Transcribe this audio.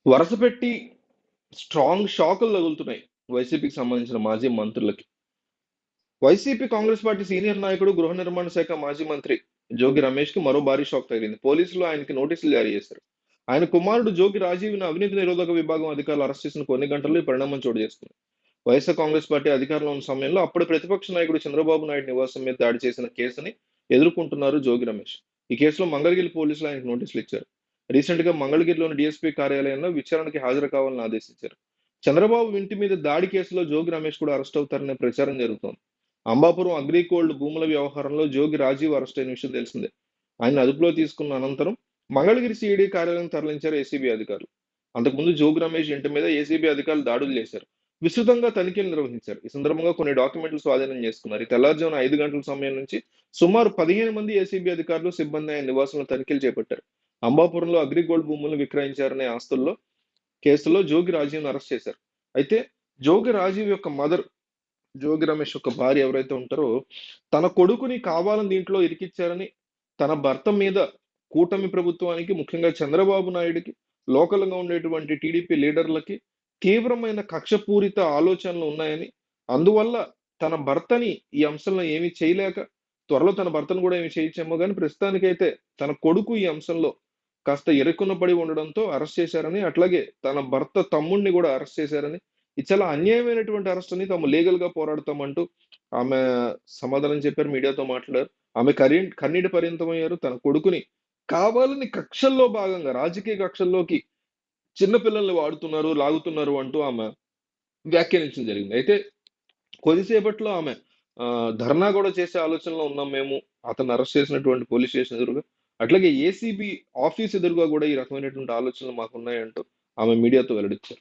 వరుసపెట్టి స్ట్రాంగ్ షాకులు తగులుతున్నాయి వైసీపీకి సంబంధించిన మాజీ మంత్రులకి. వైసీపీ కాంగ్రెస్ పార్టీ సీనియర్ నాయకుడు, గృహ నిర్మాణ శాఖ మాజీ మంత్రి జోగి రమేష్ కి మరో భారీ షాక్ తగిలింది. పోలీసులు ఆయనకి నోటీసులు జారీ చేశారు. ఆయన కుమారుడు జోగి రాజీవ్‌ని అవినీతి నిరోధక విభాగం అధికారులు అరెస్ట్ చేసిన కొన్ని గంటల్లో ఈ పరిణామం చోటు చేసుకుంది. వైఎస్ఆర్ కాంగ్రెస్ పార్టీ అధికారంలో ఉన్న సమయంలో అప్పటి ప్రతిపక్ష నాయకుడు చంద్రబాబు నాయుడు నివాసం మీద దాడి చేసిన కేసుని ఎదుర్కొంటున్నారు జోగి రమేష్. ఈ కేసులో మంగళగిరి పోలీసులు ఆయనకు నోటీసులు ఇచ్చారు. రీసెంట్ గా మంగళగిరిలోని డీఎస్పీ కార్యాలయంలో విచారణకి హాజరు కావాలని ఆదేశించారు. చంద్రబాబు ఇంటి మీద దాడి కేసులో జోగి రమేష్ కూడా అరెస్ట్ అవుతారనే ప్రచారం జరుగుతోంది. అంబాపురం అగ్రిగోల్డ్ భూముల వ్యవహారంలో జోగి రాజీవ్ అరెస్ట్ అయిన విషయం తెలిసిందే. ఆయన అదుపులో తీసుకున్న అనంతరం మంగళగిరి సిఐడి కార్యాలయం తరలించారు ఏసీబీ అధికారులు. అంతకుముందు జోగి రమేష్ ఇంటి మీద ఏసీబీ అధికారులు దాడులు చేశారు. విస్తృతంగా తనిఖీలు నిర్వహించారు. ఈ సందర్భంగా కొన్ని డాక్యుమెంట్లు స్వాధీనం చేసుకున్నారు. ఈ తెల్లారుజామున 5 గంటల సమయం నుంచి సుమారు 15 మంది ఏసీబీ అధికారులు, సిబ్బంది ఆయన నివాసంలో తనిఖీలు చేపట్టారు. అంబాపురంలో అగ్రిగోల్డ్ భూములను విక్రయించారనే ఆస్తుల్లో కేసులో జోగి రాజీవ్‌ని అరెస్ట్ చేశారు. అయితే జోగి రాజీవ్ యొక్క మదర్, జోగి రమేష్ యొక్క భార్య ఎవరైతే ఉంటారో, తన కొడుకుని కావాలని దీంట్లో ఇరికిచ్చారని, తన భర్త మీద కూటమి ప్రభుత్వానికి, ముఖ్యంగా చంద్రబాబు నాయుడుకి, లోకల్‌గా ఉండేటువంటి టీడీపీ లీడర్లకి తీవ్రమైన కక్షపూరిత ఆలోచనలు ఉన్నాయని, అందువల్ల తన భర్తని ఈ అంశంలో ఏమీ చేయలేక, త్వరలో తన భర్తను కూడా ఏమి చేయొచ్చేమో గాని, ప్రస్తుతానికైతే తన కొడుకు ఈ అంశంలో కాస్త ఇరుకున పడి ఉండడంతో అరెస్ట్ చేశారని, అట్లాగే తన భర్త తమ్ముడిని కూడా అరెస్ట్ చేశారని, ఇది చాలా అన్యాయమైనటువంటి అరెస్ట్ అని తాము లీగల్‌గా పోరాడతామంటూ ఆమె సమాధానం చెప్పారు. మీడియాతో మాట్లాడారు. ఆమె కన్నీటి పర్యంతమయ్యారు. తన కొడుకుని కావాలని కక్షల్లో భాగంగా, రాజకీయ కక్షల్లోకి చిన్న పిల్లల్ని వాడుతున్నారు, లాగుతున్నారు అంటూ ఆమె వ్యాఖ్యానించడం జరిగింది. అయితే కొద్దిసేపట్లో ఆమె ధర్నా గూడా చేసే ఆలోచనలో ఉన్నాం మేము. అతన్ని అరెస్ట్ చేసినటువంటి పోలీస్ స్టేషన్ ఎదురుగా. అట్లాగే ఏసీబీ ఆఫీస్ ఎదురుగా గూడా ఈ రకమైనటువంటి ఆలోచనలు మాకున్నాయంటూ ఆమె మీడియాతో వెల్లడించారు.